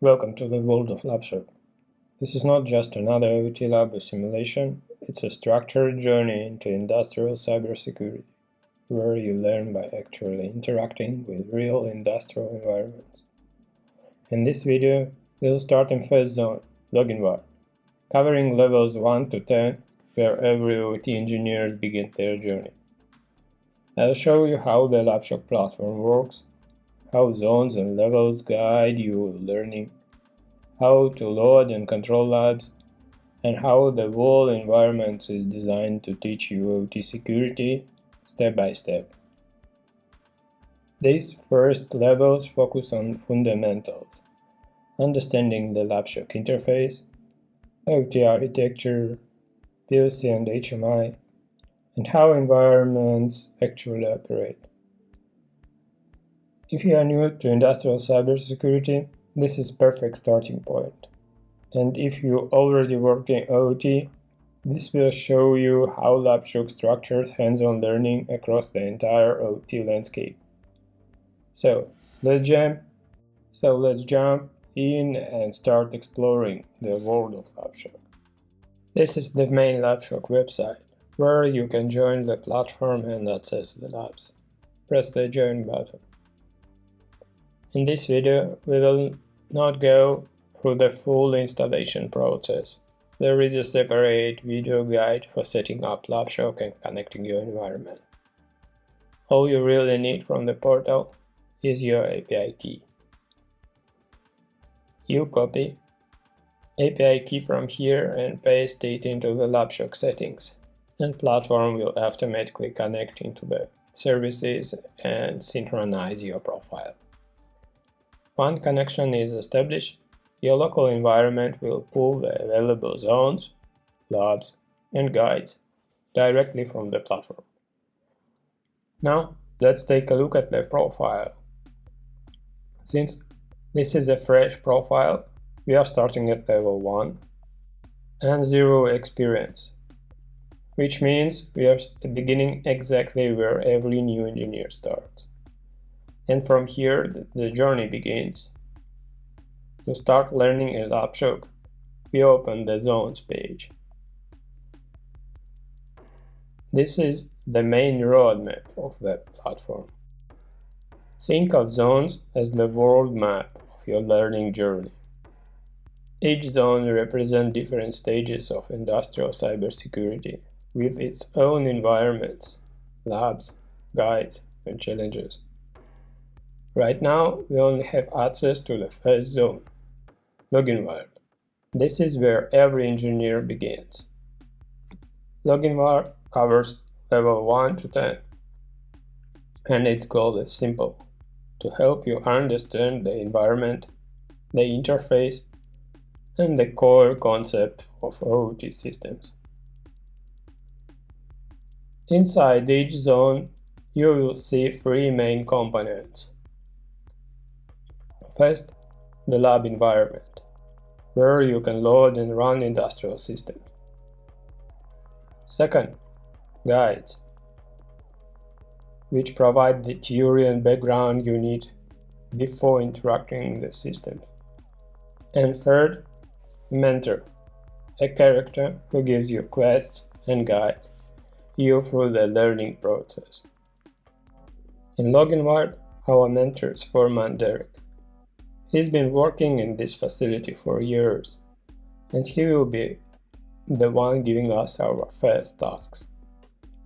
Welcome to the World of Labshock. This is not just another OT lab or simulation, it's a structured journey into industrial cybersecurity, where you learn by actually interacting with real industrial environments. In this video, we'll start in first zone, login var, covering levels 1 to 10, where every OT engineers begin their journey. I'll show you how the Labshock platform works, how zones and levels guide you learning, how to load and control labs, and how the whole environment is designed to teach you OT security step by step. These first levels focus on fundamentals, understanding the Labshock interface, OT architecture, PLC and HMI, and how environments actually operate. If you are new to industrial cybersecurity, this is a perfect starting point. And if you already work in OT, this will show you how Labshock structures hands-on learning across the entire OT landscape. So let's jump in and start exploring the world of Labshock. This is the main Labshock website, where you can join the platform and access the labs. Press the join button. In this video, we will not go through the full installation process. There is a separate video guide for setting up Labshock and connecting your environment. All you really need from the portal is your API key. You copy API key from here and paste it into the Labshock settings, and platform will automatically connect into the services and synchronize your profile. Once connection is established, your local environment will pull the available zones, labs, and guides directly from the platform. Now, let's take a look at the profile. Since this is a fresh profile, we are starting at level 1 and 0 experience, which means we are beginning exactly where every new engineer starts. And from here, the journey begins. To start learning in Labshock, we open the Zones page. This is the main roadmap of the platform. Think of zones as the world map of your learning journey. Each zone represents different stages of industrial cybersecurity, with its own environments, labs, guides, and challenges. Right now, we only have access to the first zone, login var. This is where every engineer begins. Login var covers level 1 to 10, and its goal is simple: to help you understand the environment, the interface, and the core concept of OT systems. Inside each zone, you will see three main components. First, the lab environment, where you can load and run industrial systems. Second, guides, which provide the theory and background you need before interacting with the system. And third, mentor, a character who gives you quests and guides you through the learning process. In login var, our mentor is Foreman Derek. He's been working in this facility for years, and he will be the one giving us our first tasks.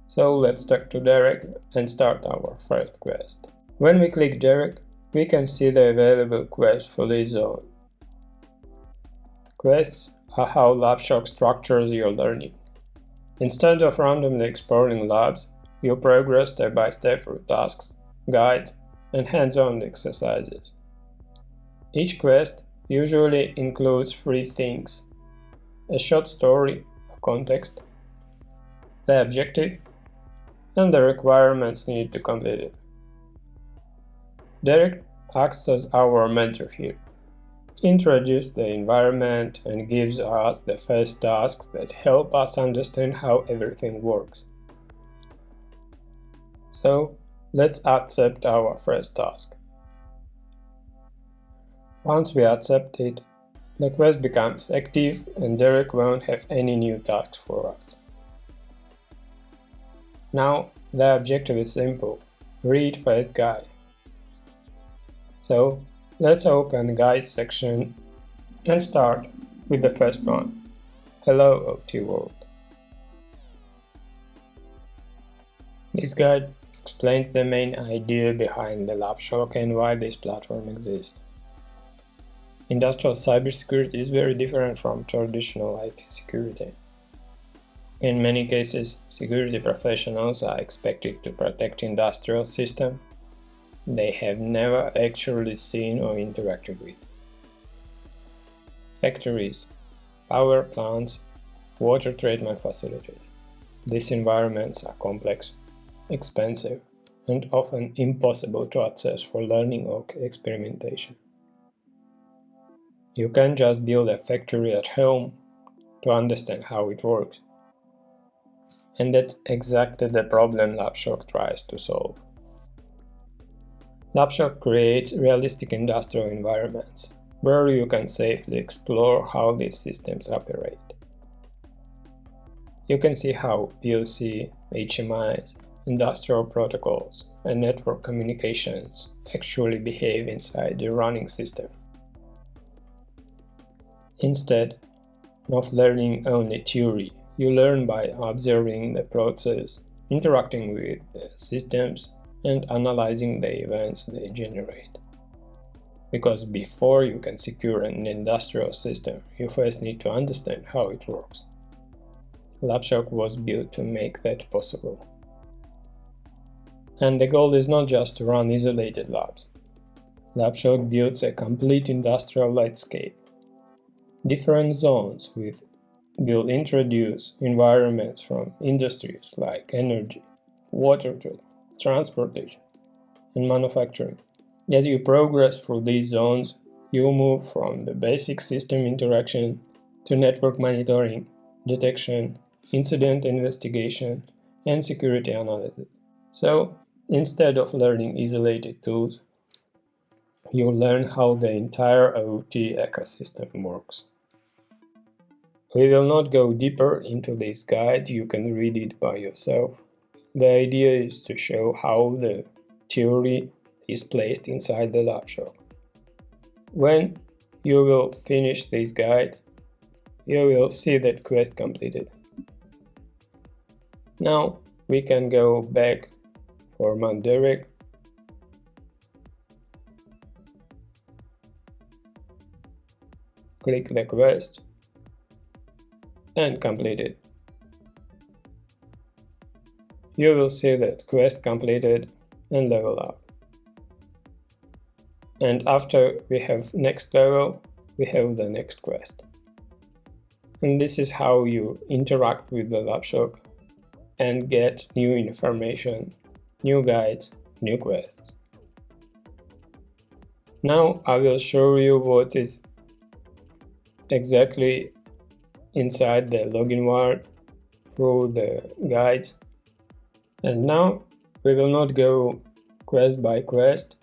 So let's talk to Derek and start our first quest. When we click Derek, we can see the available quests for this zone. Quests are how Labshock structures your learning. Instead of randomly exploring labs, you progress step by step through tasks, guides, and hands-on exercises. Each quest usually includes three things: a short story, a context, the objective, and the requirements needed to complete it. Derek acts as our mentor here. He introduces the environment and gives us the first tasks that help us understand how everything works. So, let's accept our first task. Once we accept it, the quest becomes active and Derek won't have any new tasks for us. Now, the objective is simple: read first guide. So, let's open the guide section and start with the first one. Hello, OT World. This guide explains the main idea behind the Labshock and why this platform exists. Industrial cybersecurity is very different from traditional IT security. In many cases, security professionals are expected to protect industrial systems they have never actually seen or interacted with. Factories, power plants, water treatment facilities. These environments are complex, expensive, and often impossible to access for learning or experimentation. You can't just build a factory at home to understand how it works. And that's exactly the problem Labshock tries to solve. Labshock creates realistic industrial environments where you can safely explore how these systems operate. You can see how PLC, HMIs, industrial protocols, and network communications actually behave inside the running system. Instead of learning only theory, you learn by observing the process, interacting with the systems, and analyzing the events they generate. Because before you can secure an industrial system, you first need to understand how it works. Labshock was built to make that possible. And the goal is not just to run isolated labs. Labshock builds a complete industrial landscape. Different zones will introduce environments from industries like energy, water treatment, transportation, and manufacturing. As you progress through these zones, you move from the basic system interaction to network monitoring, detection, incident investigation, and security analysis. So, instead of learning isolated tools, you learn how the entire OT ecosystem works. We will not go deeper into this guide, you can read it by yourself. The idea is to show how the theory is placed inside the Labshock. When you will finish this guide, you will see that quest completed. Now we can go back, format Derek, click the quest, and complete it. You will see that quest completed and level up. And after we have next level, we have the next quest. And this is how you interact with the Labshock and get new information, new guides, new quests. Now I will show you what is exactly inside the login wire through the guides. And now we will not go quest by quest.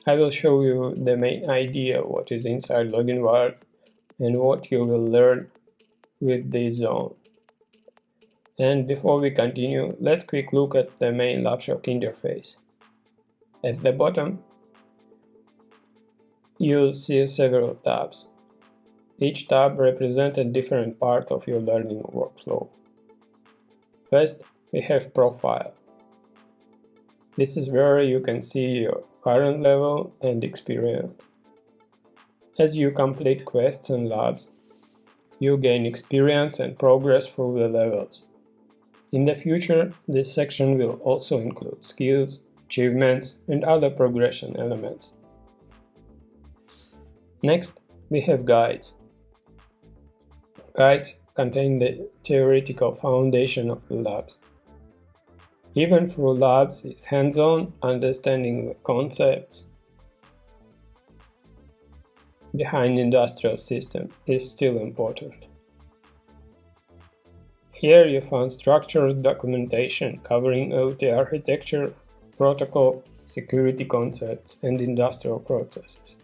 I will show you the main idea what is inside login wire and what you will learn with this zone. And before we continue, let's quick look at the main Labshock interface. At the bottom, you'll see several tabs. Each tab represents a different part of your learning workflow. First, we have Profile. This is where you can see your current level and experience. As you complete quests and labs, you gain experience and progress through the levels. In the future, this section will also include skills, achievements, and other progression elements. Next, we have guides. Guides contain the theoretical foundation of the labs. Even through labs is hands-on, understanding the concepts behind industrial system is still important. Here you find structured documentation covering OT architecture, protocol, security concepts, and industrial processes.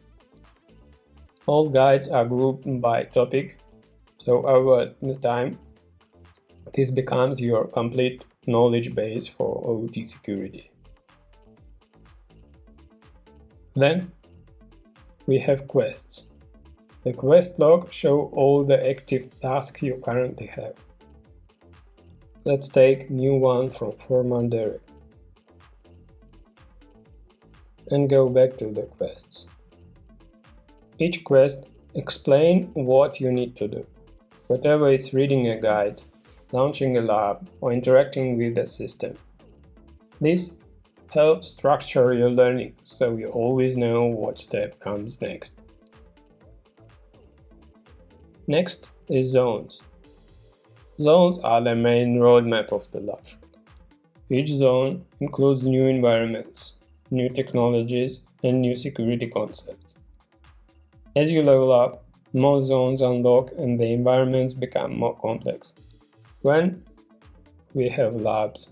All guides are grouped by topic, so over the time, this becomes your complete knowledge base for OT security. Then we have quests. The quest log shows all the active tasks you currently have. Let's take new one from Foreman Derek and go back to the quests. Each quest explains what you need to do, whatever it's reading a guide, launching a lab, or interacting with the system. This helps structure your learning so you always know what step comes next. Next is zones. Zones are the main roadmap of the Labshock. Each zone includes new environments, new technologies, and new security concepts. As you level up, more zones unlock and the environments become more complex. When we have labs,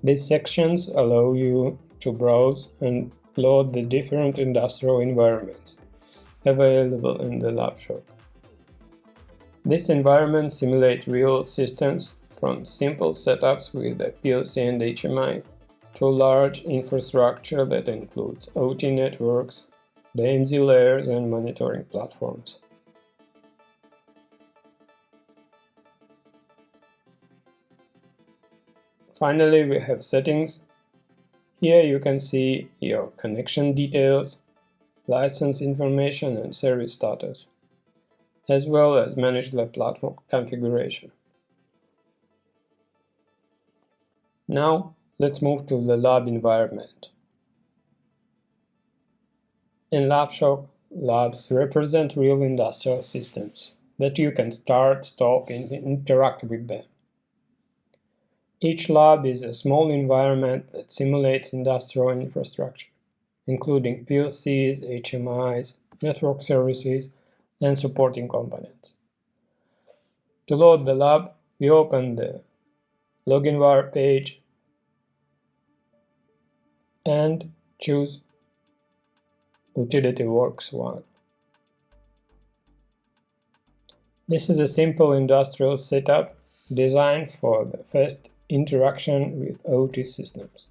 these sections allow you to browse and load the different industrial environments available in the Labshock. This environment simulates real systems, from simple setups with the PLC and HMI to large infrastructure that includes OT networks, the MZ layers, and monitoring platforms. Finally, we have settings. Here you can see your connection details, license information, and service status, as well as manage the platform configuration. Now, let's move to the lab environment. In Labshock, labs represent real industrial systems that you can start, stop, and interact with them. Each lab is a small environment that simulates industrial infrastructure, including PLCs, HMIs, network services, and supporting components. To load the lab, we open the LoginVar page and choose UtilityWorks 1. This is a simple industrial setup designed for the first interaction with OT systems.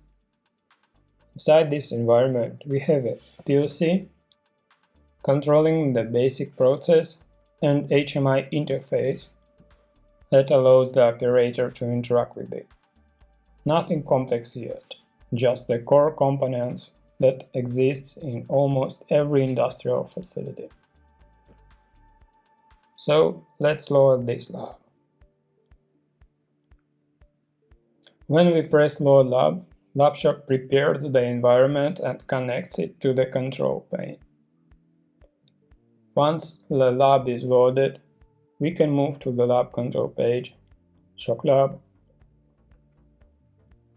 Inside this environment, we have a PLC controlling the basic process and HMI interface that allows the operator to interact with it. Nothing complex yet, just the core components that exists in almost every industrial facility. So let's load this lab. When we press Load Lab, Labshock prepares the environment and connects it to the control pane. Once the lab is loaded, we can move to the lab control page, Shock Lab,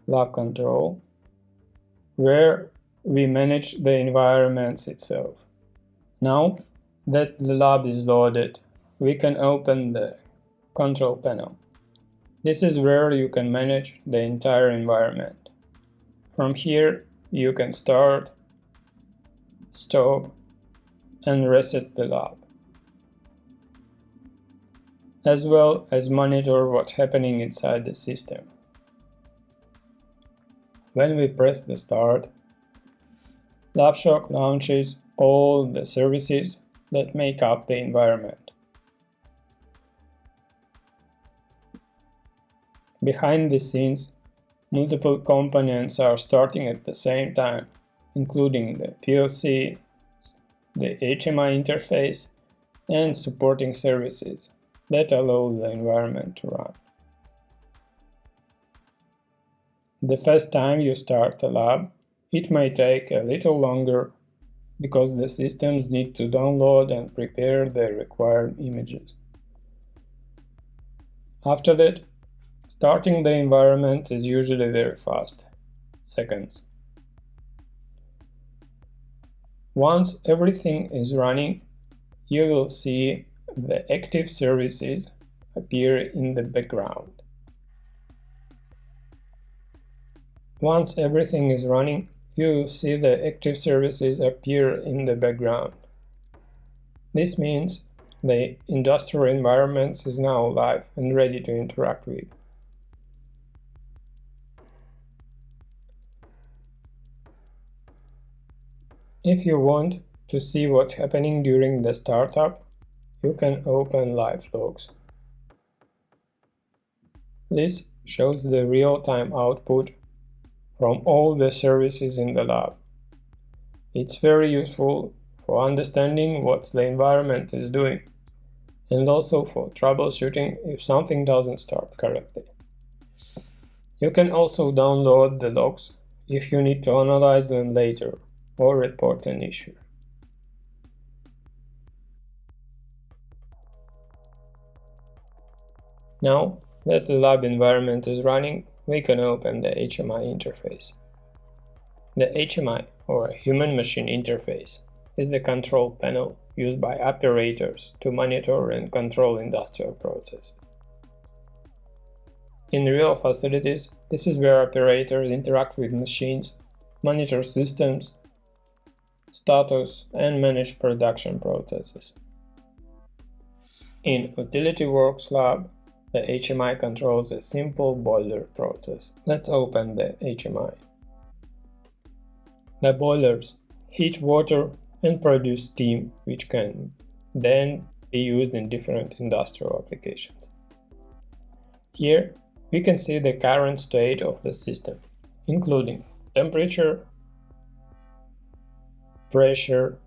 Lab Control, where we manage the environments itself. Now that the lab is loaded, we can open the control panel. This is where you can manage the entire environment. From here, you can start, stop, and reset the lab, as well as monitor what's happening inside the system. When we press the start, Labshock launches all the services that make up the environment. Behind the scenes, multiple components are starting at the same time, including the PLC, the HMI interface, and supporting services that allow the environment to run. The first time you start a lab, it may take a little longer because the systems need to download and prepare the required images. After that, starting the environment is usually very fast, seconds. Once everything is running, you will see the active services appear in the background. Once everything is running, you will see the active services appear in the background. This means the industrial environment is now live and ready to interact with. If you want to see what's happening during the startup, you can open live logs. This shows the real-time output from all the services in the lab. It's very useful for understanding what the environment is doing, and also for troubleshooting if something doesn't start correctly. You can also download the logs if you need to analyze them later or report an issue. Now that the lab environment is running, we can open the HMI interface. The HMI, or Human-Machine Interface, is the control panel used by operators to monitor and control industrial processes. In real facilities, this is where operators interact with machines, monitor systems, status, and manage production processes. In Utility Works Lab, the HMI controls a simple boiler process. Let's open the HMI. The boilers heat water and produce steam, which can then be used in different industrial applications. Here, we can see the current state of the system, including temperature, pressure,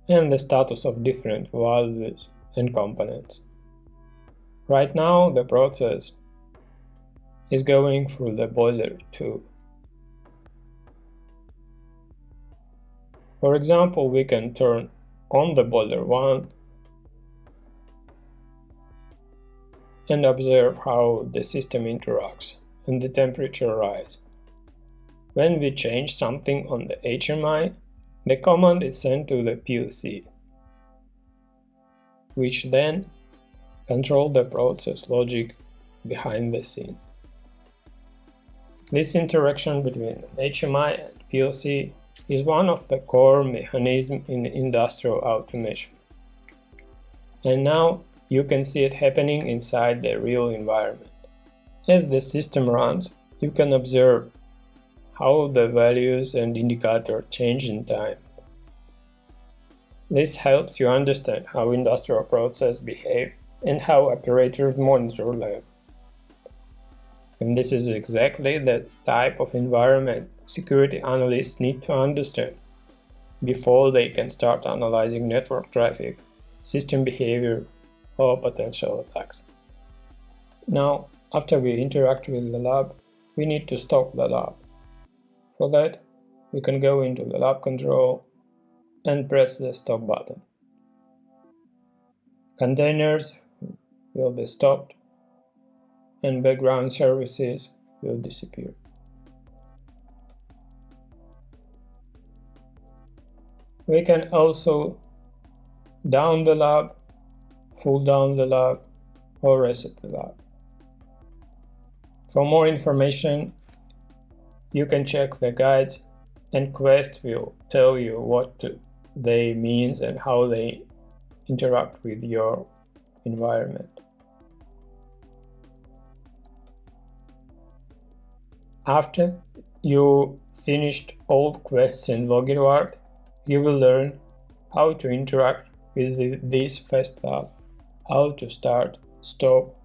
and the status of different valves and components. Right now, the process is going through the boiler 2. For example, we can turn on the boiler 1 and observe how the system interacts and the temperature rise. When we change something on the HMI, the command is sent to the PLC, which then controls the process logic behind the scenes. This interaction between HMI and PLC is one of the core mechanisms in industrial automation. And now you can see it happening inside the real environment. As the system runs, you can observe how the values and indicators change in time. This helps you understand how industrial processes behave and how operators monitor them. And this is exactly the type of environment security analysts need to understand before they can start analyzing network traffic, system behavior, or potential attacks. Now, after we interact with the lab, we need to stop the lab. For that, we can go into the lab control and press the stop button. Containers will be stopped and background services will disappear. We can also down the lab, pull down the lab, or reset the lab. For more information, you can check the guides, and Quest will tell you what they mean and how they interact with your environment. After you finished all quests in LogInWard, you will learn how to interact with this fast lab, how to start, stop,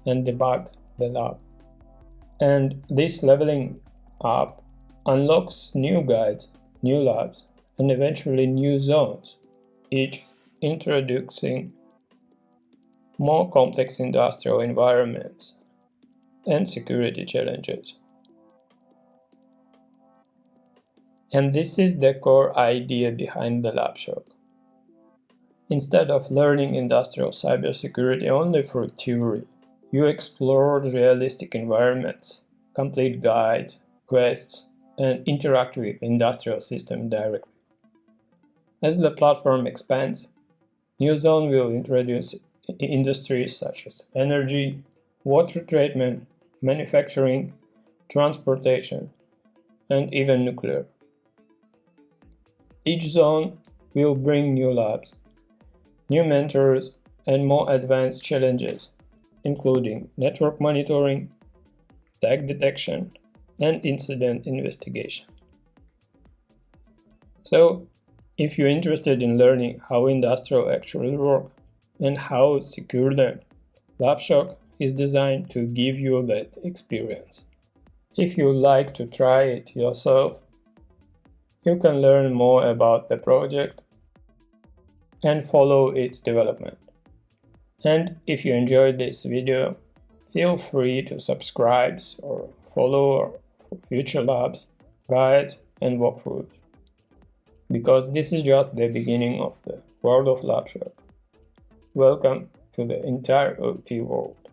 and debug the lab. And this leveling up unlocks new guides, new labs, and eventually new zones, each introducing more complex industrial environments and security challenges. And this is the core idea behind the Labshock. Instead of learning industrial cybersecurity only through theory, you explore realistic environments, complete guides, quests, and interact with industrial systems directly. As the platform expands, new zones will introduce industries such as energy, water treatment, manufacturing, transportation, and even nuclear. Each zone will bring new labs, new mentors, and more advanced challenges, including network monitoring, tag detection, and incident investigation. So, if you're interested in learning how industrial actually work and how to secure them, Labshock is designed to give you that experience. If you'd like to try it yourself, you can learn more about the project and follow its development. And if you enjoyed this video, feel free to subscribe or follow for future labs, guides, and walkthroughs, because this is just the beginning of the World of Labshock. Welcome to the entire OT world.